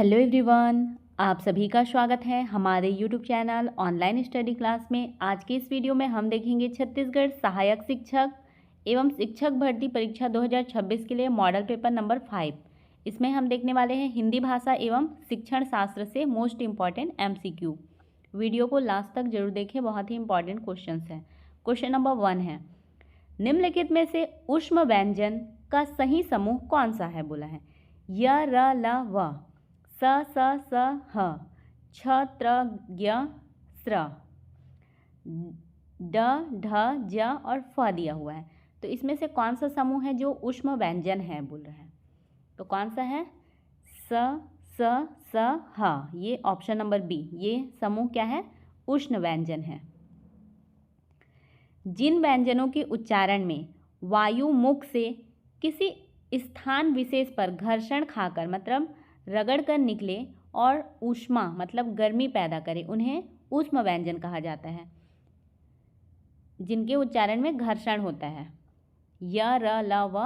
Hello everyone, आप सभी का स्वागत है हमारे YouTube channel online study class में। आज के इस वीडियो में हम देखेंगे छत्तीसगढ़ सहायक शिक्षक एवं शिक्षक भर्ती परीक्षा 2026 के लिए मॉडल पेपर नंबर 5। इसमें हम देखने वाले हैं हिंदी भाषा एवं शिक्षण शास्त्र से मोस्ट इम्पॉर्टेंट MCQ। वीडियो को लास्ट तक जरूर देखें, बहुत ही इंपॉर्टेंट क्वेश्चन हैं। क्वेश्चन नंबर 1 है, निम्नलिखित में से ऊष्म व्यंजन का सही समूह कौन सा है? बोला है य र ल व, स स ह, छ त्र ज्ञ स्र, ड ढ ज और फ दिया हुआ है। तो इसमें से कौन सा समूह है जो ऊष्म व्यंजन है बोल रहे हैं? तो कौन सा है? स ह। ये ऑप्शन नंबर बी, ये समूह क्या है? उष्ण व्यंजन है। जिन व्यंजनों के उच्चारण में वायु मुख से किसी स्थान विशेष पर घर्षण खाकर मतलब रगड़ कर निकले और ऊष्मा मतलब गर्मी पैदा करे, उन्हें ऊष्म व्यंजन कहा जाता है। जिनके उच्चारण में घर्षण होता है। य र ल व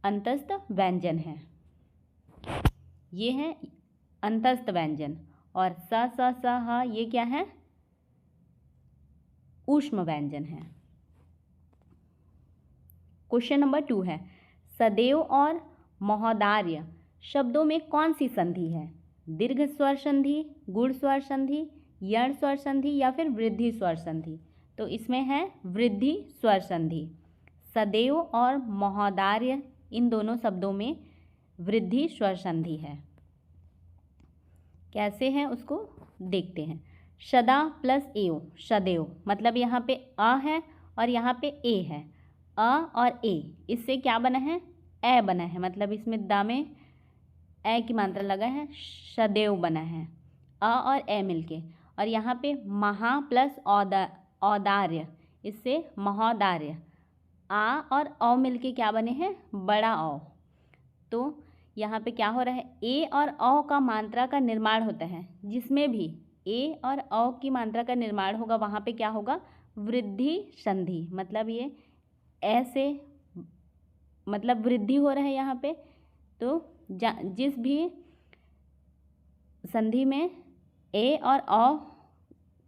अंतस्थ व्यंजन है, ये है अंतस्थ व्यंजन। और स ह ये क्या है? ऊष्म व्यंजन है। क्वेश्चन नंबर 2 है, सदैव और महोदार्य शब्दों में कौन सी संधि है? दीर्घ स्वर संधि, गुण स्वर संधि, यण स्वर संधि या फिर वृद्धि स्वर संधि? तो इसमें है वृद्धि स्वर संधि। सदैव और महोदार्य इन दोनों शब्दों में वृद्धि स्वर संधि है। कैसे है उसको देखते हैं। सदा प्लस एव, सदैव मतलब यहाँ पे अ है और यहाँ पे ए है। अ और ए, इससे क्या बना है? ए बना है, मतलब इसमें दा में ए की मात्रा लगा है, सदैव बना है अ और ए मिलके। और यहाँ पे महा प्लस औदार्य, इससे महोदार्य। आ और औ मिलके क्या बने हैं? बड़ा औ। तो यहाँ पे क्या हो रहा है? ए और औ का मात्रा का निर्माण होता है। जिसमें भी ए और औ की मात्रा का निर्माण होगा वहाँ पे क्या होगा? वृद्धि संधि। मतलब ये ऐसे मतलब वृद्धि हो रहा है यहाँ पे। तो जिस भी संधि में ए और औ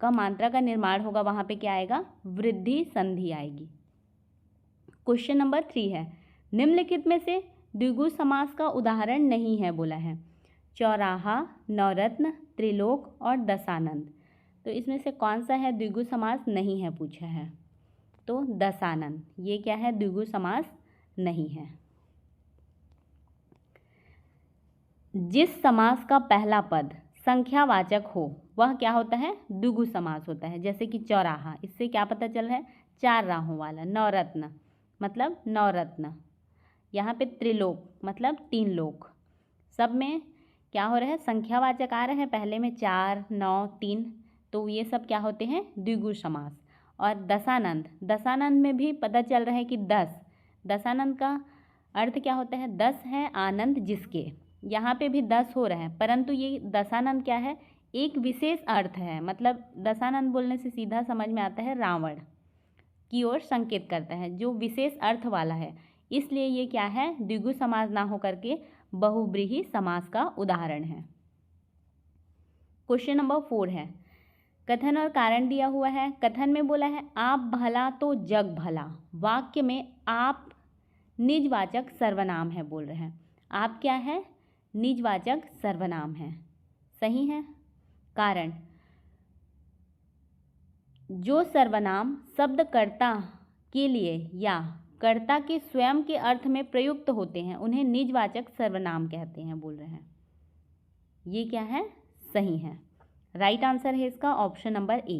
का मात्रा का निर्माण होगा वहाँ पे क्या आएगा? वृद्धि संधि आएगी। क्वेश्चन नंबर 3 है, निम्नलिखित में से द्विगु समास का उदाहरण नहीं है? बोला है चौराहा, नवरत्न, त्रिलोक और दशानंद। तो इसमें से कौन सा है द्विगु समास नहीं है पूछा है? तो दशानंद, ये क्या है? द्विगु समास नहीं है। जिस समास का पहला पद संख्यावाचक हो वह क्या होता है? द्विगु समास होता है। जैसे कि चौराहा, इससे क्या पता चल रहा है? 4 राहों वाला। नवरत्न मतलब नवरत्न। यहाँ पे त्रिलोक मतलब 3 लोक। सब में क्या हो रहा है? संख्यावाचक आ रहे हैं, पहले में 4, 9, 3। तो ये सब क्या होते हैं? द्विगु समास। और दशानंद, दशानंद में भी पता चल रहा है कि 10। दशानंद का अर्थ क्या होता है? 10 है आनंद जिसके। यहाँ पे भी 10 हो रहा है, परंतु ये दशानंद क्या है? एक विशेष अर्थ है। मतलब दशानंद बोलने से सीधा समझ में आता है रावण की ओर संकेत करता है, जो विशेष अर्थ वाला है। इसलिए ये क्या है? द्विगु समास ना हो करके बहुब्रीहि समास का उदाहरण है। क्वेश्चन नंबर 4 है, कथन और कारण दिया हुआ है। कथन में बोला है आप भला तो जग भला। वाक्य में आप निजवाचक सर्वनाम है बोल रहे हैं। आप क्या है? निजवाचक सर्वनाम है, सही है। कारण, जो सर्वनाम शब्दकर्ता के लिए या कर्ता के स्वयं के अर्थ में प्रयुक्त होते हैं उन्हें निजवाचक सर्वनाम कहते हैं बोल रहे हैं। ये क्या है? सही है। राइट आंसर है इसका ऑप्शन नंबर ए।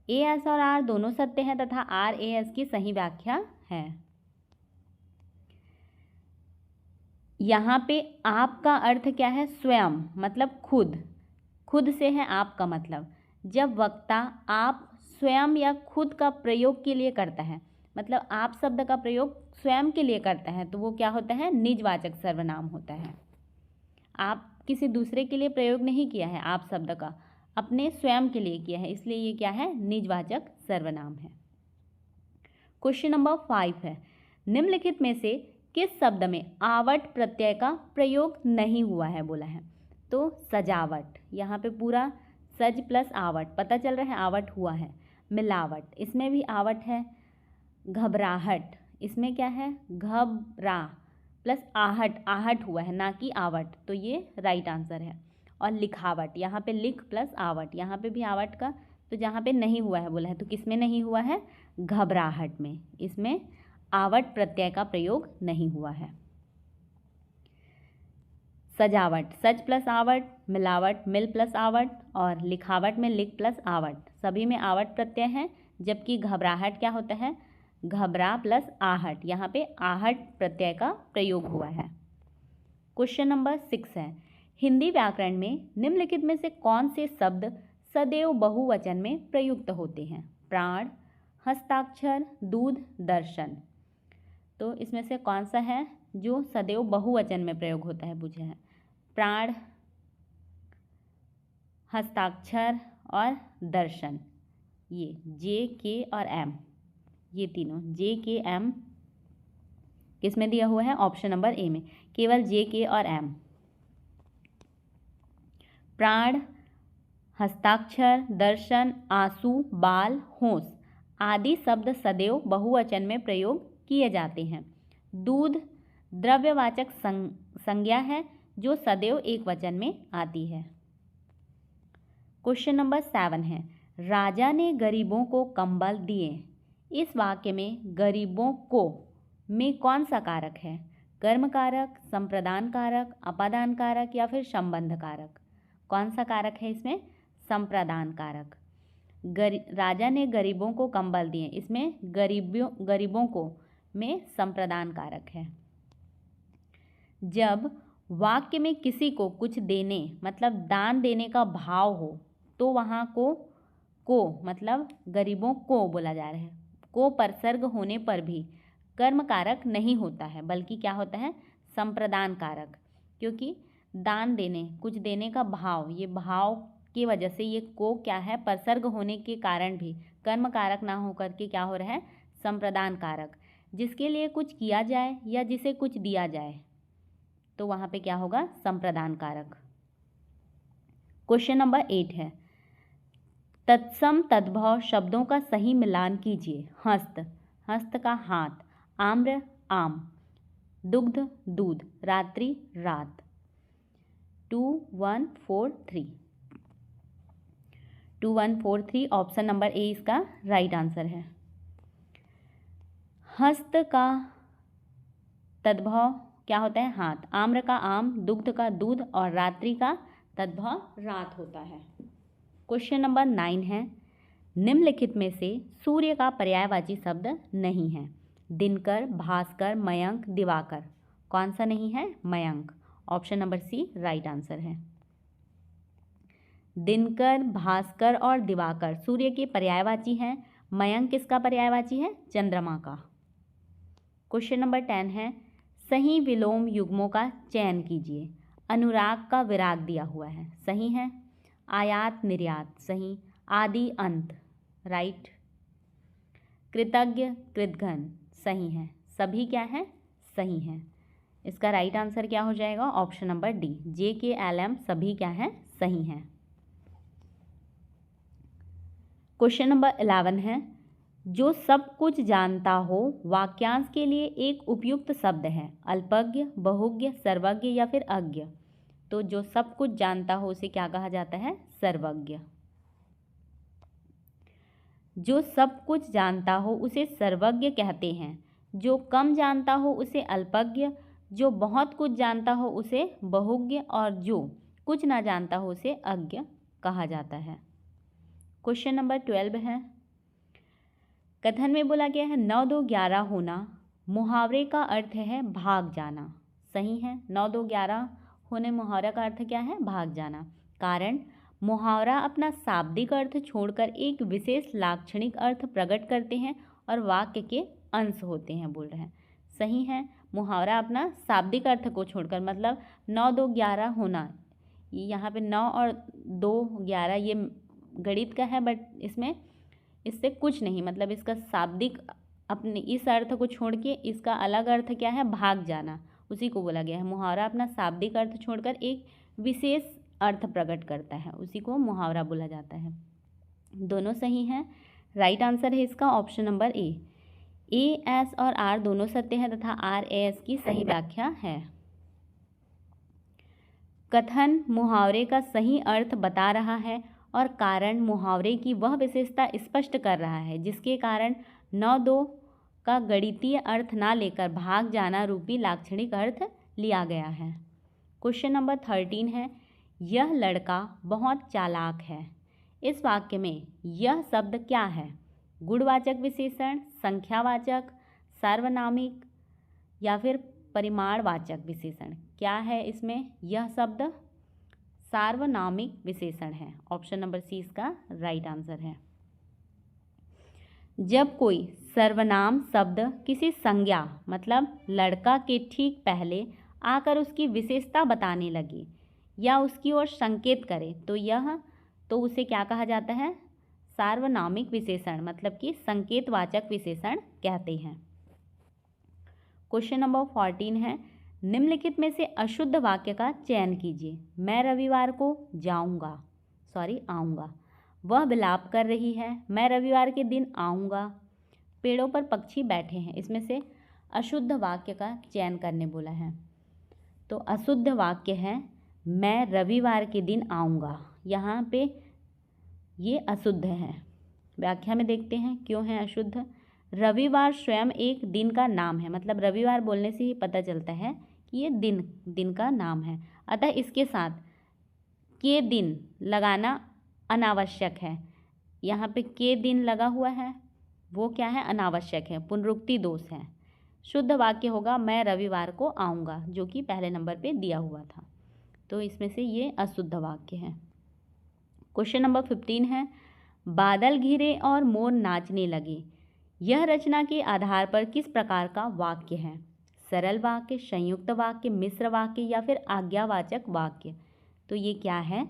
एस और आर दोनों सत्य हैं तथा आर ए एस की सही व्याख्या है। यहाँ पे आप का अर्थ क्या है? स्वयं मतलब खुद, खुद से है आप का मतलब। जब वक्ता आप स्वयं या खुद का प्रयोग के लिए करता है, मतलब आप शब्द का प्रयोग स्वयं के लिए करता है, तो वो क्या होता है? निजवाचक सर्वनाम होता है। आप किसी दूसरे के लिए प्रयोग नहीं किया है, आप शब्द का अपने स्वयं के लिए किया है, इसलिए ये क्या है? निजवाचक सर्वनाम है। क्वेश्चन नंबर 5 है, निम्नलिखित में से किस शब्द में आवट प्रत्यय का प्रयोग नहीं हुआ है? बोला है तो सजावट, यहाँ पे पूरा सज प्लस आवट, पता चल रहा है आवट हुआ है। मिलावट, इसमें भी आवट है। घबराहट, इसमें क्या है, घबरा प्लस आहट, आहट हुआ है ना कि आवट, तो ये राइट आंसर है। और लिखावट, यहाँ पे लिख प्लस आवट, यहाँ पे भी आवट का, तो जहाँ पे नहीं हुआ है बोला है, तो किस में नहीं हुआ है, घबराहट में, इसमें आवट प्रत्यय का प्रयोग नहीं हुआ है। सजावट, सज प्लस आवट, मिलावट मिल प्लस आवट, और लिखावट में लिख प्लस आवट, सभी में आवट प्रत्यय है। जबकि घबराहट क्या होता है, घबरा प्लस आहट, यहाँ पे आहट प्रत्यय का प्रयोग हुआ है। क्वेश्चन नंबर 6 है, हिंदी व्याकरण में निम्नलिखित में से कौन से शब्द सदैव बहुवचन में प्रयुक्त होते हैं। प्राण, हस्ताक्षर, दूध, दर्शन। तो इसमें से कौन सा है जो सदैव बहुवचन में प्रयोग होता है, पूछे हैं। प्राण, हस्ताक्षर और दर्शन, ये जे, के और एम, ये तीनों जे, के, एम किसमें दिया हुआ है, ऑप्शन नंबर ए में, केवल जे, के और एम। प्राण, हस्ताक्षर, दर्शन, आंसू, बाल, होंश आदि शब्द सदैव बहुवचन में प्रयोग किए जाते हैं। दूध द्रव्यवाचक संज्ञा है जो सदैव एक वचन में आती है। क्वेश्चन नंबर 7 है, राजा ने गरीबों को कंबल दिए। इस वाक्य में गरीबों को में कौन सा कारक है, कर्म कारक, संप्रदान कारक, अपादान कारक या फिर संबंध कारक। कौन सा कारक है इसमें, संप्रदान कारक। राजा ने गरीबों को कंबल दिए, इसमें गरीबों को में संप्रदान कारक है। जब वाक्य में किसी को कुछ देने मतलब दान देने का भाव हो तो वहाँ को मतलब गरीबों को बोला जा रहा है, को परसर्ग होने पर भी कर्म कारक नहीं होता है, बल्कि क्या होता है, संप्रदान कारक। क्योंकि दान देने, कुछ देने का भाव, ये भाव की वजह से ये को क्या है, परसर्ग होने के कारण भी कर्म कारक ना होकर के क्या हो रहा है, संप्रदान कारक। जिसके लिए कुछ किया जाए या जिसे कुछ दिया जाए तो वहाँ पे क्या होगा, संप्रदान कारक। क्वेश्चन नंबर 8 है, तत्सम तद्भव शब्दों का सही मिलान कीजिए। हस्त, हस्त का हाथ, आम्र आम, दुग्ध दूध, रात्रि रात। 2 1 4 3 2 1 4 3 ऑप्शन नंबर ए इसका राइट आंसर है। हस्त का तद्भव क्या होता है, हाथ, आम्र का आम, दुग्ध का दूध और रात्रि का तद्भव रात होता है। क्वेश्चन नंबर 9 है, निम्नलिखित में से सूर्य का पर्यायवाची शब्द नहीं है। दिनकर, भास्कर, मयंक, दिवाकर। कौन सा नहीं है, Mayank. Option number C right answer है। दिनकर, भास्कर और दिवाकर सूर्य के पर्यायवाची हैं। मयंक किसका पर्यायवाची है, चंद्रमा का। क्वेश्चन नंबर 10 है, सही विलोम युग्मों का चयन कीजिए। अनुराग का विराग दिया हुआ है, सही है। आयात निर्यात, सही। आदि अंत, राइट। कृतज्ञ कृतघ्न, सही है। सभी क्या है, सही है। इसका राइट आंसर क्या हो जाएगा, ऑप्शन नंबर डी, जे, के, एल, एम सभी क्या है, सही है। क्वेश्चन नंबर 11 है, जो सब कुछ जानता हो वाक्यांश के लिए एक उपयुक्त शब्द है। अल्पज्ञ, बहुज्ञ, सर्वज्ञ या फिर अज्ञ। तो जो सब कुछ जानता हो उसे क्या कहा जाता है, सर्वज्ञ। जो सब कुछ जानता हो उसे सर्वज्ञ कहते हैं। जो कम जानता हो उसे अल्पज्ञ, जो बहुत कुछ जानता हो उसे बहुज्ञ और जो कुछ ना जानता हो उसे अज्ञ कहा जाता है। क्वेश्चन नंबर 12 है, कथन में बोला गया है 9 2 11 होना मुहावरे का अर्थ है भाग जाना, सही है। 9 2 11 होने मुहावरा का अर्थ क्या है, भाग जाना। कारण मुहावरा अपना शाब्दिक अर्थ छोड़कर एक विशेष लाक्षणिक अर्थ प्रकट करते हैं और वाक्य के अंश होते हैं, बोल रहे हैं, सही है। मुहावरा अपना शाब्दिक अर्थ को छोड़कर, मतलब 9 2 11 होना, यहाँ पे 9 और 2 11 ये गणित का है, बट इसमें इससे कुछ नहीं, मतलब इसका शाब्दिक अपने इस अर्थ को छोड़ के इसका अलग अर्थ क्या है, भाग जाना, उसी को बोला गया है। मुहावरा अपना शाब्दिक अर्थ छोड़कर एक विशेष अर्थ प्रकट करता है, उसी को मुहावरा बोला जाता है। दोनों सही हैं। राइट आंसर है इसका ऑप्शन नंबर ए। एस और आर दोनों सत्य हैं तथा आर एस की सही व्याख्या है। कथन मुहावरे का सही अर्थ बता रहा है और कारण मुहावरे की वह विशेषता स्पष्ट कर रहा है जिसके कारण 9-2 का गणितीय अर्थ ना लेकर भाग जाना रूपी लाक्षणिक अर्थ लिया गया है। क्वेश्चन नंबर 13 है, यह लड़का बहुत चालाक है। इस वाक्य में यह शब्द क्या है? गुणवाचक विशेषण, संख्यावाचक, सार्वनामिक या फिर परिमाणवाचक विशेषण? क्या है इसमें? यह शब्द सार्वनामिक विशेषण है। ऑप्शन नंबर सी इसका राइट आंसर है। जब कोई सर्वनाम शब्द किसी संज्ञा मतलब लड़का के ठीक पहले आकर उसकी विशेषता बताने लगे या उसकी ओर संकेत करे तो उसे क्या कहा जाता है? सार्वनामिक विशेषण मतलब कि संकेतवाचक विशेषण कहते हैं। क्वेश्चन नंबर 14 है, निम्नलिखित में से अशुद्ध वाक्य का चयन कीजिए। मैं रविवार को आऊँगा। वह विलाप कर रही है। मैं रविवार के दिन आऊँगा। पेड़ों पर पक्षी बैठे हैं। इसमें से अशुद्ध वाक्य का चयन करने बोला है। तो अशुद्ध वाक्य है मैं रविवार के दिन आऊँगा। यहाँ पे ये अशुद्ध है। व्याख्या में देखते हैं क्यों है अशुद्ध। रविवार स्वयं एक दिन का नाम है, मतलब रविवार बोलने से ही पता चलता है कि ये दिन का नाम है, अतः इसके साथ के दिन लगाना अनावश्यक है। यहाँ पे के दिन लगा हुआ है वो क्या है? अनावश्यक है, पुनरुक्ति दोष है। शुद्ध वाक्य होगा मैं रविवार को आऊँगा, जो कि पहले नंबर पे दिया हुआ था। तो इसमें से ये अशुद्ध वाक्य है। क्वेश्चन नंबर 15 है, बादल घिरे और मोर नाचने लगे। यह रचना के आधार पर किस प्रकार का वाक्य है? सरल वाक्य, संयुक्त वाक्य, मिश्र वाक्य या फिर आज्ञावाचक वाक्य? तो ये क्या है?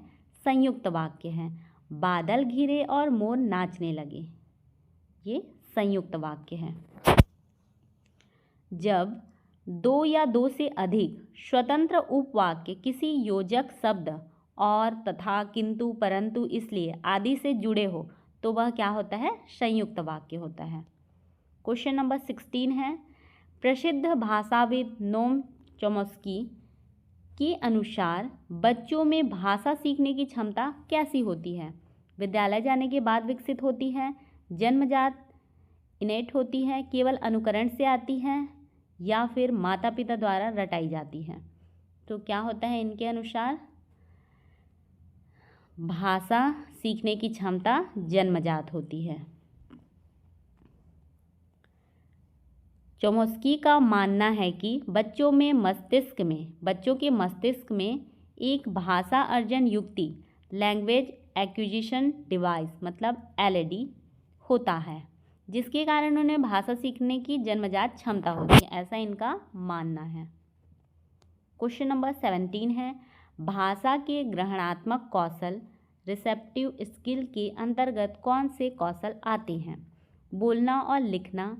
संयुक्त वाक्य है। बादल घिरे और मोर नाचने लगे, ये संयुक्त वाक्य है। जब 2 या 2 से अधिक स्वतंत्र उपवाक्य किसी योजक शब्द और, तथा, किंतु, परंतु, इसलिए आदि से जुड़े हो तो वह क्या होता है? संयुक्त वाक्य होता है। क्वेश्चन नंबर 16 है, प्रसिद्ध भाषाविद नोम चॉम्स्की के अनुसार बच्चों में भाषा सीखने की क्षमता कैसी होती है? विद्यालय जाने के बाद विकसित होती है, जन्मजात इनेट होती है, केवल अनुकरण से आती है या फिर माता पिता द्वारा रटाई जाती है? तो क्या होता है इनके अनुसार? भाषा सीखने की क्षमता जन्मजात होती है। चॉम्स्की का मानना है कि बच्चों के मस्तिष्क में एक भाषा अर्जन युक्ति लैंग्वेज एक्विजिशन डिवाइस मतलब LAD होता है, जिसके कारण उन्हें भाषा सीखने की जन्मजात क्षमता होती है, ऐसा इनका मानना है। क्वेश्चन नंबर 17 है, भाषा के ग्रहणात्मक कौशल रिसेप्टिव स्किल के अंतर्गत कौन से कौशल आते हैं? बोलना और लिखना,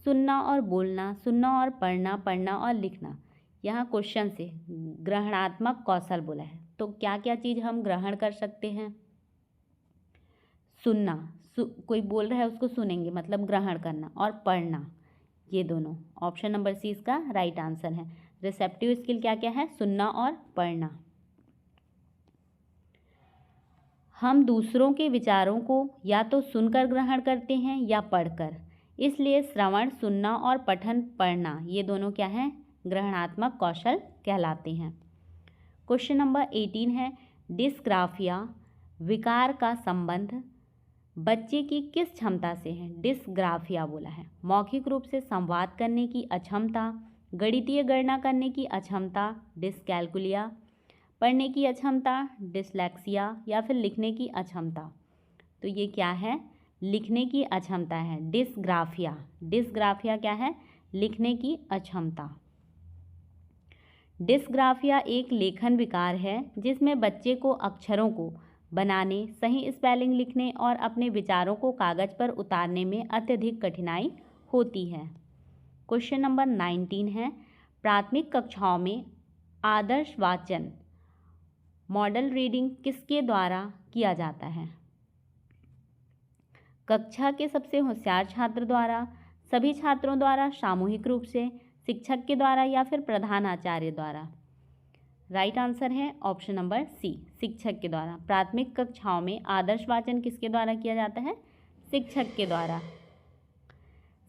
सुनना और बोलना, सुनना और पढ़ना, पढ़ना और लिखना। यहाँ क्वेश्चन से ग्रहणात्मक कौशल बोला है, तो क्या क्या चीज़ हम ग्रहण कर सकते हैं? सुनना, कोई बोल रहा है उसको सुनेंगे मतलब ग्रहण करना, और पढ़ना, ये दोनों। ऑप्शन नंबर सी इसका राइट आंसर है। रिसेप्टिव स्किल क्या क्या है? सुनना और पढ़ना। हम दूसरों के विचारों को या तो सुनकर ग्रहण करते हैं या पढ़कर, इसलिए श्रवण, सुनना और पठन, पढ़ना, ये दोनों क्या है? ग्रहणात्मक कौशल कहलाते हैं। क्वेश्चन नंबर 18 है, डिस्ग्राफिया विकार का संबंध बच्चे की किस क्षमता से है? डिस्ग्राफिया बोला है मौखिक रूप से संवाद करने की अक्षमता, गणितीय गणना करने की अक्षमता डिस्कैल्कुलिया, पढ़ने की अक्षमता डिसलेक्सिया, या फिर लिखने की अक्षमता? तो ये क्या है? लिखने की अक्षमता है, डिस्ग्राफिया। डिस्ग्राफिया क्या है? लिखने की अक्षमता। डिस्ग्राफिया एक लेखन विकार है जिसमें बच्चे को अक्षरों को बनाने, सही स्पेलिंग लिखने और अपने विचारों को कागज पर उतारने में अत्यधिक कठिनाई होती है। क्वेश्चन नंबर 19 है, प्राथमिक कक्षाओं में आदर्श वाचन मॉडल रीडिंग किसके द्वारा किया जाता है? कक्षा के सबसे होशियार छात्र द्वारा, सभी छात्रों द्वारा, सामूहिक रूप से, शिक्षक के द्वारा या फिर प्रधान आचार्य द्वारा? राइट आंसर है ऑप्शन नंबर सी, शिक्षक के द्वारा। प्राथमिक कक्षाओं में आदर्श वाचन किसके द्वारा किया जाता है? शिक्षक के द्वारा।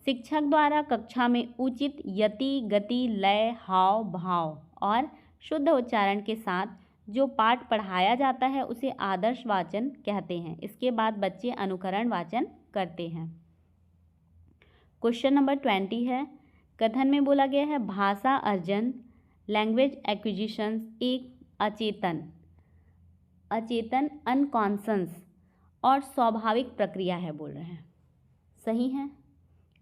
शिक्षक द्वारा कक्षा में उचित यति, गति, लय, हाव भाव और शुद्ध उच्चारण के साथ जो पाठ पढ़ाया जाता है उसे आदर्श वाचन कहते हैं। इसके बाद बच्चे अनुकरण वाचन करते हैं। क्वेश्चन नंबर 20 है, कथन में बोला गया है भाषा अर्जन लैंग्वेज एक्विजिशन एक अचेतन अनकॉन्शस और स्वाभाविक प्रक्रिया है बोल रहे हैं। सही है,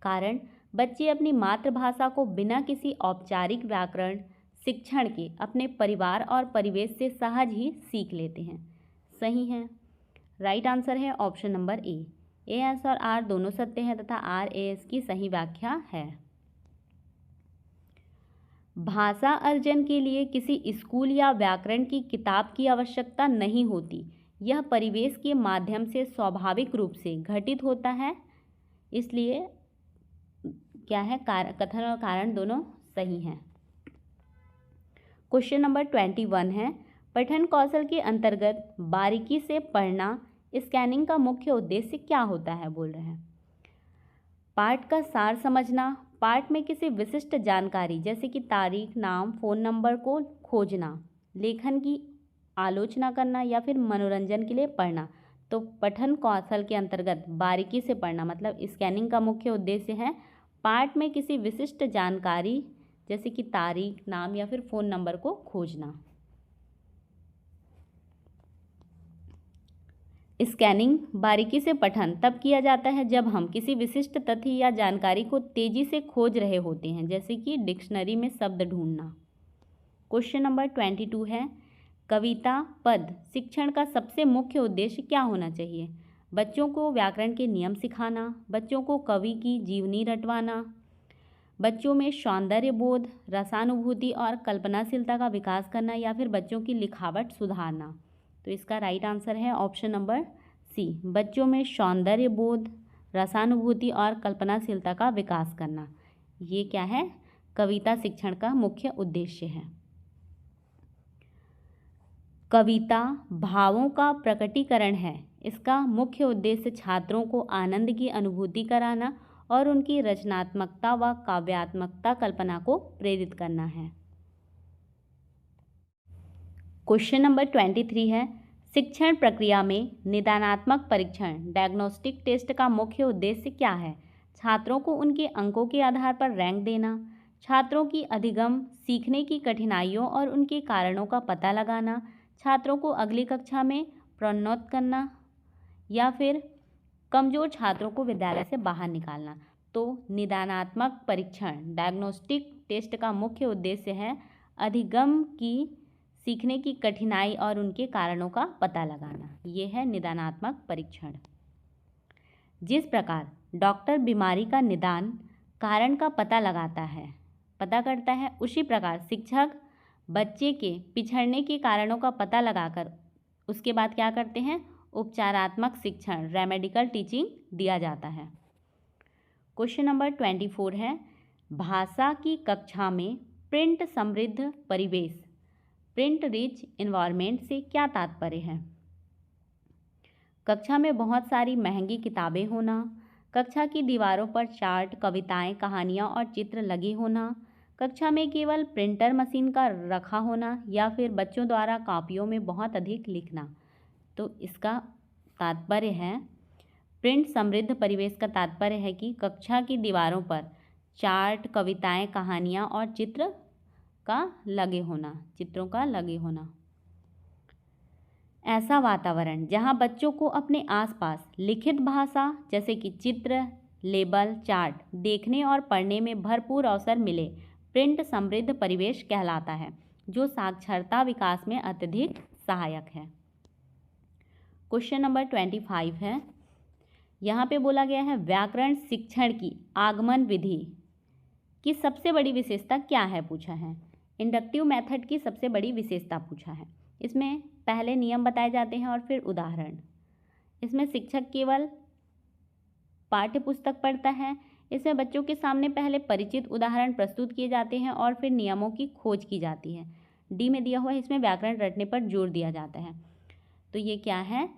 कारण बच्चे अपनी मातृभाषा को बिना किसी औपचारिक व्याकरण शिक्षण के अपने परिवार और परिवेश से सहज ही सीख लेते हैं। सही है, राइट आंसर है ऑप्शन नंबर ए। एस और आर दोनों सत्य हैं तथा आर एस की सही व्याख्या है। भाषा अर्जन के लिए किसी स्कूल या व्याकरण की किताब की आवश्यकता नहीं होती। यह परिवेश के माध्यम से स्वाभाविक रूप से घटित होता है। इसलिए क्या है, कथन और कारण दोनों सही हैं। क्वेश्चन नंबर 21 है, पठन कौशल के अंतर्गत बारीकी से पढ़ना स्कैनिंग का मुख्य उद्देश्य क्या होता है बोल रहे हैं? पाठ का सार समझना, पाठ में किसी विशिष्ट जानकारी जैसे कि तारीख, नाम, फ़ोन नंबर को खोजना, लेखन की आलोचना करना या फिर मनोरंजन के लिए पढ़ना। तो पठन कौशल के अंतर्गत बारीकी से पढ़ना मतलब स्कैनिंग का मुख्य उद्देश्य है पाठ में किसी विशिष्ट जानकारी जैसे कि तारीख, नाम या फिर फ़ोन नंबर को खोजना। स्कैनिंग बारीकी से पठन तब किया जाता है जब हम किसी विशिष्ट तथ्य या जानकारी को तेजी से खोज रहे होते हैं, जैसे कि डिक्शनरी में शब्द ढूंढना। क्वेश्चन नंबर 22 है, कविता पद शिक्षण का सबसे मुख्य उद्देश्य क्या होना चाहिए? बच्चों को व्याकरण के नियम सिखाना, बच्चों को कवि की जीवनी रटवाना, बच्चों में सौंदर्य बोध, रसानुभूति और कल्पनाशीलता का विकास करना या फिर बच्चों की लिखावट सुधारना। तो इसका राइट आंसर है ऑप्शन नंबर सी, बच्चों में सौंदर्य बोध, रसानुभूति और कल्पनाशीलता का विकास करना। ये क्या है, कविता शिक्षण का मुख्य उद्देश्य है। कविता भावों का प्रकटीकरण है। इसका मुख्य उद्देश्य छात्रों को आनंद की अनुभूति कराना और उनकी रचनात्मकता व काव्यात्मकता कल्पना को प्रेरित करना है। क्वेश्चन नंबर 23 है, शिक्षण प्रक्रिया में निदानात्मक परीक्षण डायग्नोस्टिक टेस्ट का मुख्य उद्देश्य क्या है? छात्रों को उनके अंकों के आधार पर रैंक देना, छात्रों की अधिगम, सीखने की कठिनाइयों और उनके कारणों का पता लगाना, छात्रों को अगली कक्षा में प्रोन्नत करना या फिर कमज़ोर छात्रों को विद्यालय से बाहर निकालना। तो निदानात्मक परीक्षण डायग्नोस्टिक टेस्ट का मुख्य उद्देश्य है अधिगम की, सीखने की कठिनाई और उनके कारणों का पता लगाना। ये है निदानात्मक परीक्षण। जिस प्रकार डॉक्टर बीमारी का निदान कारण का पता करता है, उसी प्रकार शिक्षक बच्चे के पिछड़ने के कारणों का पता लगाकर उसके बाद क्या करते हैं, उपचारात्मक शिक्षण रेमेडिकल टीचिंग दिया जाता है। क्वेश्चन नंबर 24 है, भाषा की कक्षा में प्रिंट समृद्ध परिवेश प्रिंट रिच इन्वायरमेंट से क्या तात्पर्य है? कक्षा में बहुत सारी महंगी किताबें होना, कक्षा की दीवारों पर चार्ट, कविताएं, कहानियां और चित्र लगे होना, कक्षा में केवल प्रिंटर मशीन का रखा होना या फिर बच्चों द्वारा कॉपियों में बहुत अधिक लिखना। तो इसका तात्पर्य है, प्रिंट समृद्ध परिवेश का तात्पर्य है कि कक्षा की दीवारों पर चार्ट, कविताएं, कहानियां और चित्रों का लगे होना। ऐसा वातावरण जहां बच्चों को अपने आसपास लिखित भाषा जैसे कि चित्र, लेबल, चार्ट देखने और पढ़ने में भरपूर अवसर मिले प्रिंट समृद्ध परिवेश कहलाता है, जो साक्षरता विकास में अत्यधिक सहायक है। क्वेश्चन नंबर 25 है, यहाँ पे बोला गया है व्याकरण शिक्षण की आगमन विधि की सबसे बड़ी विशेषता क्या है पूछा है। इंडक्टिव मेथड की सबसे बड़ी विशेषता पूछा है। इसमें पहले नियम बताए जाते हैं और फिर उदाहरण। इसमें शिक्षक केवल पाठ्य पुस्तक पढ़ता है। इसमें बच्चों के सामने पहले परिचित उदाहरण प्रस्तुत किए जाते हैं और फिर नियमों की खोज की जाती है। डी में दिया हुआ है, इसमें व्याकरण रटने पर जोर दिया जाता है। तो ये क्या है?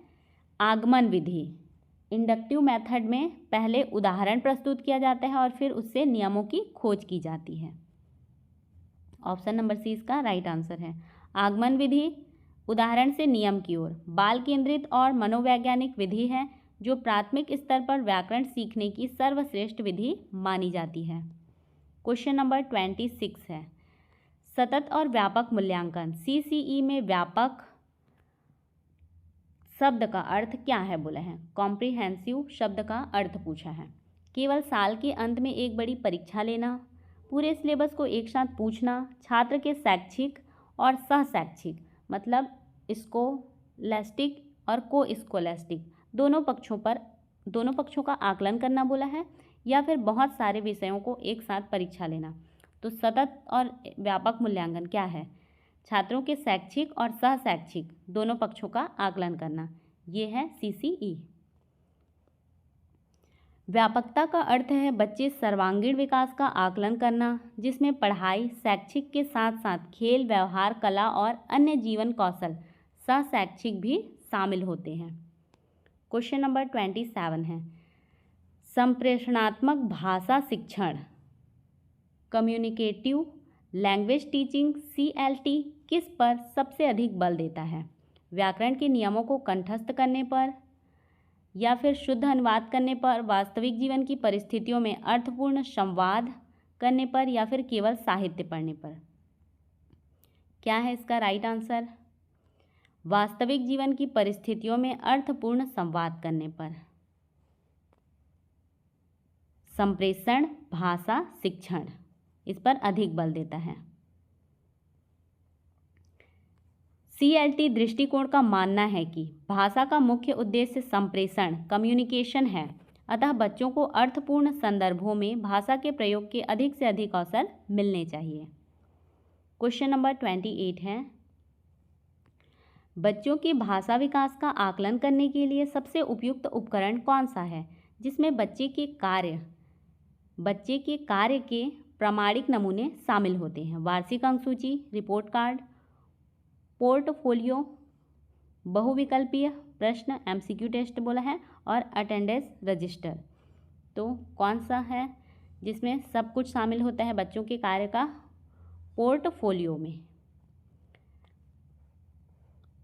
आगमन विधि। इंडक्टिव मेथड में पहले उदाहरण प्रस्तुत किया जाता है और फिर उससे नियमों की खोज की जाती है। ऑप्शन नंबर सी इसका राइट आंसर है। आगमन विधि उदाहरण से नियम की ओर बाल केंद्रित और मनोवैज्ञानिक विधि है जो प्राथमिक स्तर पर व्याकरण सीखने की सर्वश्रेष्ठ विधि मानी जाती है। क्वेश्चन नंबर 26 है, सतत और व्यापक मूल्यांकन CCE में व्यापक शब्द का अर्थ क्या है बोला है। कॉम्प्रिहेंसिव शब्द का अर्थ पूछा है। केवल साल के अंत में एक बड़ी परीक्षा लेना, पूरे सिलेबस को एक साथ पूछना, छात्र के शैक्षिक और सह शैक्षिक मतलब स्कोलैस्टिक और को स्कोलैस्टिक दोनों पक्षों का आकलन करना बोला है, या फिर बहुत सारे विषयों को एक साथ परीक्षा लेना। तो सतत और व्यापक मूल्यांकन क्या है? छात्रों के शैक्षिक और सह शैक्षिक दोनों पक्षों का आकलन करना, ये है CCE। व्यापकता का अर्थ है बच्चे सर्वांगीण विकास का आकलन करना, जिसमें पढ़ाई शैक्षिक के साथ साथ खेल, व्यवहार, कला और अन्य जीवन कौशल सह शैक्षिक भी शामिल होते हैं। क्वेश्चन नंबर 27 है, संप्रेषणात्मक भाषा शिक्षण कम्युनिकेटिव लैंग्वेज टीचिंग CLT किस पर सबसे अधिक बल देता है? व्याकरण के नियमों को कंठस्थ करने पर, या फिर शुद्ध अनुवाद करने पर, वास्तविक जीवन की परिस्थितियों में अर्थपूर्ण संवाद करने पर, या फिर केवल साहित्य पढ़ने पर? क्या है इसका राइट आंसर? वास्तविक जीवन की परिस्थितियों में अर्थपूर्ण संवाद करने पर। संप्रेषण भाषा शिक्षण इस पर अधिक बल देता है। CLT दृष्टिकोण का मानना है कि भाषा का मुख्य उद्देश्य संप्रेषण कम्युनिकेशन है, अतः बच्चों को अर्थपूर्ण संदर्भों में भाषा के प्रयोग के अधिक से अधिक अवसर मिलने चाहिए। क्वेश्चन नंबर 28 है, बच्चों के भाषा विकास का आकलन करने के लिए सबसे उपयुक्त उपकरण कौन सा है, जिसमें बच्चे के कार्य के प्रामाणिक नमूने शामिल होते हैं? वार्षिक अंक सूची, रिपोर्ट कार्ड, पोर्टफोलियो, बहुविकल्पीय प्रश्न MCQ टेस्ट बोला है, और अटेंडेंस रजिस्टर। तो कौन सा है जिसमें सब कुछ शामिल होता है बच्चों के कार्य का? पोर्टफोलियो में।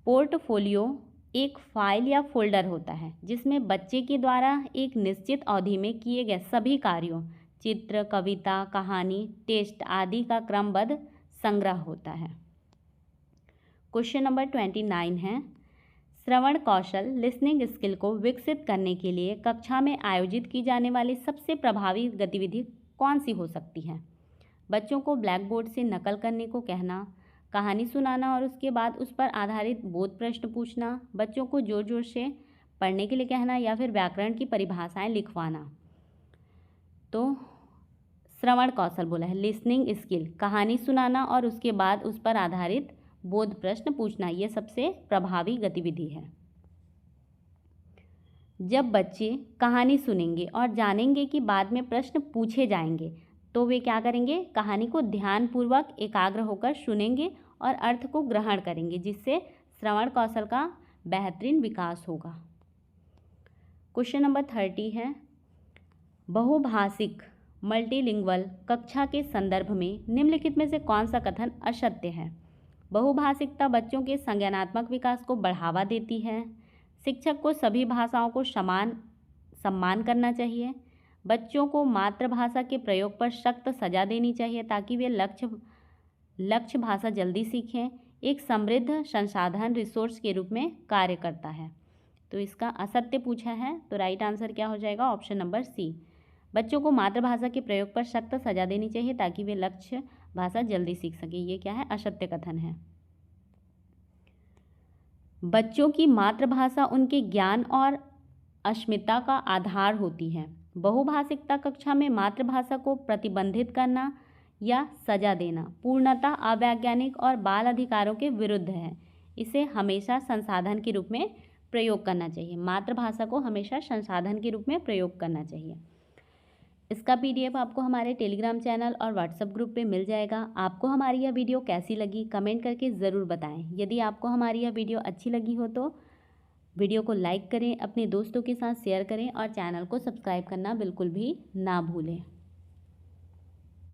पोर्टफोलियो एक फाइल या फोल्डर होता है जिसमें बच्चे के द्वारा एक निश्चित अवधि में किए गए सभी कार्यों, चित्र, कविता, कहानी, टेस्ट आदि का क्रमबद्ध संग्रह होता है। क्वेश्चन नंबर 29 है, श्रवण कौशल लिसनिंग स्किल को विकसित करने के लिए कक्षा में आयोजित की जाने वाली सबसे प्रभावी गतिविधि कौन सी हो सकती है? बच्चों को ब्लैक बोर्ड से नकल करने को कहना, कहानी सुनाना और उसके बाद उस पर आधारित बोध प्रश्न पूछना, बच्चों को जोर जोर से पढ़ने के लिए कहना, या फिर व्याकरण की परिभाषाएं लिखवाना। तो श्रवण कौशल बोला है, लिसनिंग स्किल कहानी सुनाना और उसके बाद उस पर आधारित बोध प्रश्न पूछना, ये सबसे प्रभावी गतिविधि है। जब बच्चे कहानी सुनेंगे और जानेंगे कि बाद में प्रश्न पूछे जाएंगे तो वे क्या करेंगे? कहानी को ध्यानपूर्वक एकाग्र होकर सुनेंगे और अर्थ को ग्रहण करेंगे, जिससे श्रवण कौशल का बेहतरीन विकास होगा। क्वेश्चन नंबर 30 है, बहुभाषिक मल्टीलिंगुअल कक्षा के संदर्भ में निम्नलिखित में से कौन सा कथन असत्य है? बहुभाषिकता बच्चों के संज्ञानात्मक विकास को बढ़ावा देती है। शिक्षक को सभी भाषाओं को समान सम्मान करना चाहिए। बच्चों को मातृभाषा के प्रयोग पर सख्त सजा देनी चाहिए ताकि वे लक्ष्य भाषा जल्दी सीखें। एक समृद्ध संसाधन रिसोर्स के रूप में कार्य करता है। तो इसका असत्य पूछा है, तो राइट आंसर क्या हो जाएगा? Option number C. बच्चों को मातृभाषा के प्रयोग पर सख्त सजा देनी चाहिए ताकि वे लक्ष्य भाषा जल्दी सीख सके। ये क्या है? असत्य कथन है। बच्चों की मातृभाषा उनके ज्ञान और अस्मिता का आधार होती है। बहुभाषिकता कक्षा में मातृभाषा को प्रतिबंधित करना या सजा देना पूर्णतः अवैज्ञानिक और बाल अधिकारों के विरुद्ध है। इसे हमेशा संसाधन के रूप में प्रयोग करना चाहिए। मातृभाषा को हमेशा संसाधन के रूप में प्रयोग करना चाहिए। इसका PDF आपको हमारे टेलीग्राम चैनल और व्हाट्सएप ग्रुप पे मिल जाएगा। आपको हमारी यह वीडियो कैसी लगी कमेंट करके ज़रूर बताएं। यदि आपको हमारी यह वीडियो अच्छी लगी हो तो वीडियो को लाइक करें, अपने दोस्तों के साथ शेयर करें और चैनल को सब्सक्राइब करना बिल्कुल भी ना भूलें।